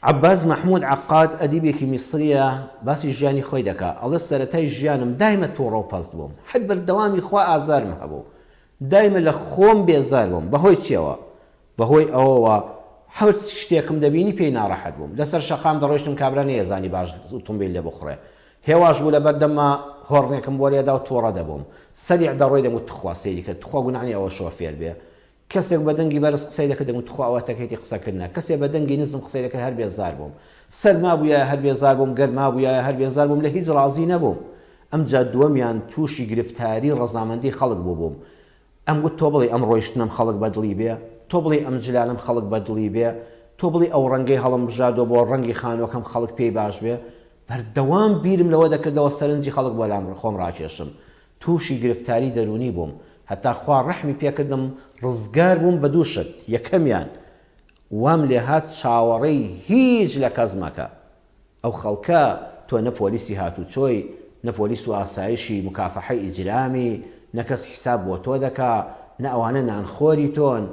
عباس محمود عقاد ئەدیبێکی میسریە باسی ژیانی خۆی دەکات ئەڵێ سەرەتای ژیانم دایمە تووڕە و پەست بووم حەد بەردەوامی خوا ئازارم هەبوو دایمە لە خۆم بێزار بووم بەهۆی چیەوە بەهۆی ئەوەوە هەر شتێکم دەبینی پێی ناڕەحەت بووم لەسەر شەقام دەڕۆیشتم کابرا نەیەزانی باش ئۆتۆمبیل لێ بخڕێ هێواش بوو لەبەر دەمە هۆڕنێکم بۆ لێدا و تووڕە دەبووم سەریع دەڕۆی دەموت تخوا سەیری کرد تخوا گوناحی ئەوە شۆفێر بێ کەسێک بەدەنگی بەرز قسەی دەکرد دەموت تخوا ئەوە تەکەیتی قسەکردنە کەسێک بەدەنگی نزم قسەی دەکرد هەر بێزار بووم سەرما بوویە هەر بێزار بووم گەرما بوویە هەر بێزار بووم لە هیچ ڕازی نەبووم ئەمجا دووەمیان تووشی گرفتاری ڕەزامەندی خەڵک بووبووم ئەم گوت تۆ بڵێ ئەم ڕۆیشتنم خەڵک بەدڵی بێ تۆ بڵێ ئەم جلالم خەڵک بەدڵی بێ تۆ بڵێ ئەو ڕەنگەی هەڵم بژادۆ بۆ ڕەنگی خانوەکەم خەڵک پێی باش بێ بەردەوام بیرم لەوە دەکردەوە سەرنجی خەڵک بۆ لام خۆم ڕاکێشم تووشی گرفتاری دەرونی بووم هەتا خوا ڕەحمی پێکردم ڕزگار بووم بە دوو شت یەکەمیان وام لێ هات چاوەڕێی هیچ لە کەس مەکە ئەو خەڵکە تۆ نە پۆلیسی هاتوچۆی نە پۆلیس و ئاسایشی مکافحەی ئیجرامی نە کەس حیساب بۆ تۆ دەکا نە ئەوانە نانخۆری تۆن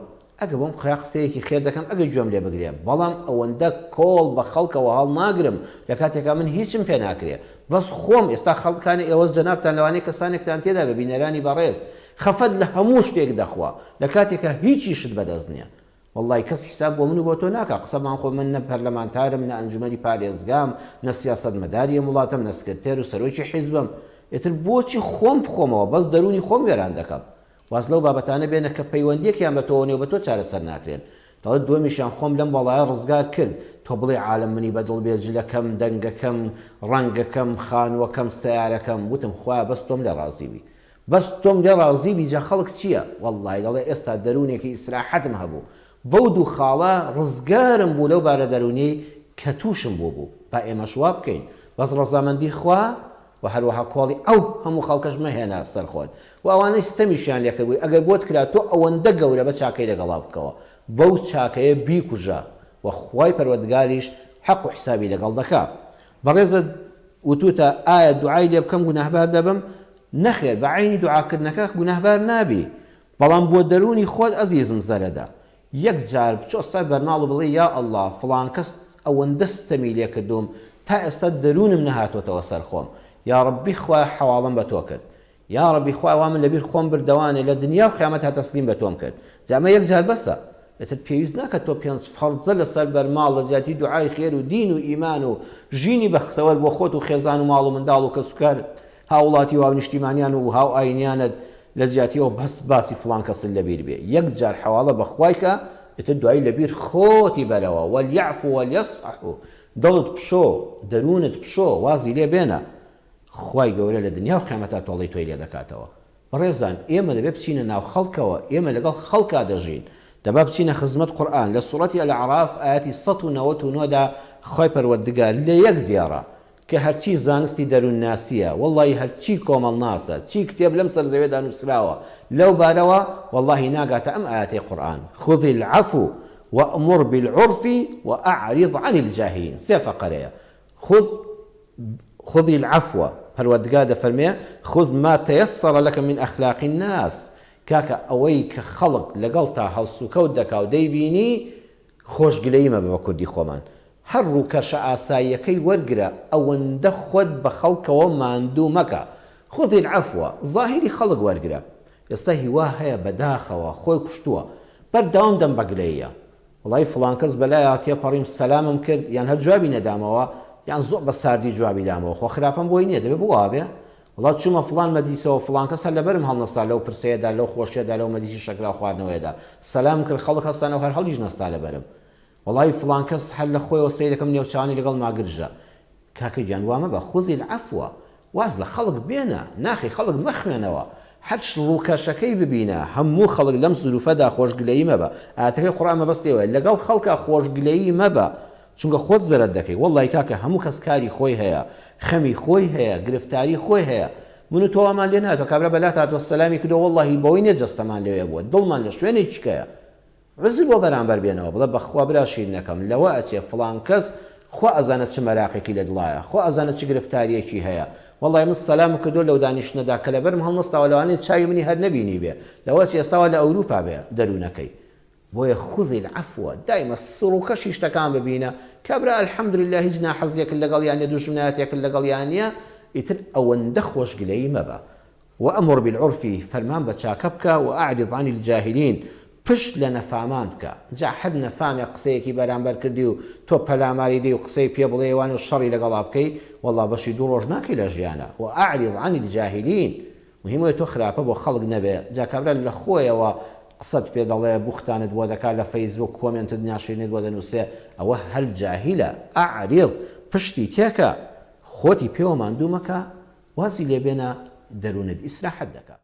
ئەگە بۆم قڕا قسەیەکی خێر دەکەم ئەگە گوێم لێ بگرێ بەڵام ئەوەندە کۆڵ بە خەڵکەوە هەڵ ناگرم لە کاتێکا من هیچم پێ ناکرێ بەس خۆم ئێستا خەڵکانی ئێوەش جەنابتان لەوانەیە کەسانێکتان تێدا بە بینەرانی بەڕێز خەفەت لە هەموو شتێک دەخوا لە کاتێکە هیچی شت بەدەست نییە والله کەس حیساب بۆ من و بۆ تۆ ناکە قسەمان خۆ من نە پەرلەمانتارم نە ئەنجومەنی پارێزگام نە سیاسەتمەداریە وڵاتم نە سکرتێر و سەرۆکی حیزبم ئێتر بۆچی خۆم بخۆمەوە بەس دەرونی خۆم وێران دەکەم واز لەو بابەتانە بێنە کە پەیوەندیەکیان بە تۆ نێو بە تۆ چارەسەر ناکرێن دەڵێت دووەمیشیان خۆم لەم بەڵایە ڕزگار کرد تۆ بڵێ عالم منی بەدڵ بێ جلەکەم دەنگەکەم ڕەنگەکەم خانوەکەم سیارەکەم وتم خوا بەس تۆم لە ڕازی بی بەس تۆم لێ ڕازی بی جا خەڵک چییە وەڵڵای دەڵێ ئێستا دەرونێکی ئیسراحەتم هەبوو بەو دوو خاڵە ڕزگارم بوو لەو بارە دەرونی کە تووشم بوو با ئێمەش وا بکەین بەس ڕەزامەندی خوا و هەروەها کۆڵی ئەو هەموو خەڵکەش مەهێنا سەرخۆت و ئەوانەی ستەمیشیان لێکردبووی ئەگەر بۆت کرا تۆ ئەوەندە گەورە بە چاکەی لەگەڵا بکەوە بەو چاکەیە بیکوژە و خوای پەروەردگاریش حەق و حسابی لەگەڵ دەکا بەڕێزە وتوتە ئایا دوعای لێ بکەم گوناهبار دەبم نەخێر بە عینی دوعاکردنەکە گوناهبار نابی بەڵام بۆ دەرونی خۆت ئەزیزم زەرەدا یەک جار بچۆستا بەرماڵ و بڵێ یا ئەڵڵا فڵان کەس ئەوەندە ستەمی لێ کردوم تا ئێستا دەرونم نەهاتۆتەوە سەر خۆم یا ڕەبی خوای حەواڵم بە تۆ کرد یا ڕەبی خوای وا من لەبیر خۆم بردەوانێ لە دنیا و قیامەت هات تەسلیم بە تۆم کرد جامە یەک جار بەسە ئێتر پێویست ناکات تۆ پێنج فەرزە لەسەر بەرماڵ لە زیاتی دوعای خێر و دین و ئیمان و ژینی بەختەوەر بۆ خۆت و خێزان و ماڵ و منداڵ و کەسوکار هاوڵاتی و هاونیشتیمانیان و هاو ئاینیانت لە جیاتیەوە بەس باسی فڵان کەسن لەبیر بێ یەک جار حەواڵە بەخوای کە ئێتر دوایی لەبیر خۆتی بەرەوە وەلیعفو وەلیەصفحو دڵت پشۆ دەرونت پشۆ وازی لێ بێنە خوای گەورە لە دنیا و قیامەتا تۆڵی تۆی لێ دەکاتەوە بەڕێزان ئێمە دەبێ بچینە ناو خەڵکەوە ئێمە لەگەڵ خەڵکا دەژین دەبا بچینە خزمەت قورئان لە سوڕەتی ئەلعەراف ئاەتی 199 دا خوای پەروەردگار لە یەک دێڕە کە هەرچی زانستی دەروون ناسیە وەڵڵی هەرچی کۆمەڵ ناسە چی کتێب لەم سەر زەوێدا نووسراوە لەو بارەوە وەڵڵی ناگاتە ئەم ئاەتەی قورئان خذ العفو وأمر بالعرف وأعرض عن الجاهلين سيفا قرية خذ العفو پەروەردگار دەفەرمێ خذ ما تيسر لك من أخلاق الناس کاکە ئەوەی کە خەڵک لەگەڵ تا هەڵسوکەوت دەکا و دەیبینی خۆشگلەی مەبە بە کوردی خۆمان هەر ڕووکەشە ئاساییەکەی وەرگرە ئەوەندە خۆت بە خەڵکەوە ماندوو مەکە خذ العفو ظاهری خەڵک وەرگرە ئێستا هیوا هەیە بەداخەوە خۆی کوشتووە بەردەوام دەم بەگلەیە وڵی فڵان کەس بەلای هاتیە پەڕیم سەلامم کرد یان هەر جوابی نەدامەوە یان زۆر بە ساردی جوابی دامەوە خۆ خراپەم بۆی نییە دەبێ بۆ وابێ وڵات چوومە فڵان مەدیسەوە فڵان کەس هەر لەبەرم هەڵنەستا لەو پرسەیەدا لەو خۆشیەدا لەو مەدیسی شەکرا خواردنەوەیدا سەلام کرد خەڵک هەستانەوە هەر هەڵیش نەستا لەبەرم وڵی فڵان کەس هەر لە خۆیەوە سەی دەکەم نێوچانی لەگەڵ ماگرژە کاکە گیان وامە بە خودی العفو واز لە خەڵک بێنە ناخی خەڵک مەخوێنەوە هەر ڕووکەشەکەی ببینە هەموو خەڵک لەم زروفەدا خۆشگلەیی مەبە ئاەتەکەی قورئان مەبەستیەوە لەگەڵ خەڵکا خۆشگلەیی مەبە چونکە خۆت زەرەت دەکەی وەڵی کاکە هەموو کەس کاری خۆی هەیە خەمی خۆی هەیە گرفتاری خۆی هەیە من و تۆمان لێ ناتوە کابرا بەلات هاتووە سەلامی کردو وەڵڵی بەوەی نێ جەستەمان لێوێ بووە دڵمان لە شوێنێک چکەیە ڕزی بۆ بەرامبەر بێنەوە بڵێ بەخوا برا شیرینەکەم لەوە ئەچێ فڵان کەس خوا ئەزانێت چ مەراقێکی لە دڵایە خوا ئەزانێت چ گرفتاریەکی هەیە وەڵی من سەلام کردو لەو دانیشتنەدا کە لەبەرم هەڵنەستاوە لەوانەیە چاوی منی هەر نەبینی بێ لەوە ئێستاوە لە ئەوروپا بێ دەروونەکەی بۆیە خوذی العفوە دایمە سڕوکەشی شتەکان ببینە کابرا الحەمدولله هیچ ناحەزیەکن لەگەڵیان نیە دوژمنایەتێکن لەگەڵیان نییە ئیتر ئەوەندە خۆشگلەیی مەبە وأمر بالعرف فەرمان بە چاکە بکە وأعرض عن الجاهلين پشت لە نەفامان بکە جا هەر نەفامێ قسەیەکی بەرامبەر کردی و تۆ پەلاماری دی و قسەی پێ بڵێوان و شەڕی لەگەڵا بکەی وەڵا بەشی دوو ڕۆژ ناکەی لە ژیانە وأعرض عن الجاهلين مهمە تۆ خراپە بۆ خەڵک نەبێ جا کابرا لە خۆیەوە قسەت پێ دەڵێ بوختانت بۆ دەکات لە فەیسبوک کۆمنتت ناشرینت بۆ دەنووسێ ئەوە هەر جاهیلە ئەعریض پشتی تێکە خۆتی پێوە ماندوو مەکە وازی لێبێنە دەروونت ئیسراحەت دەکات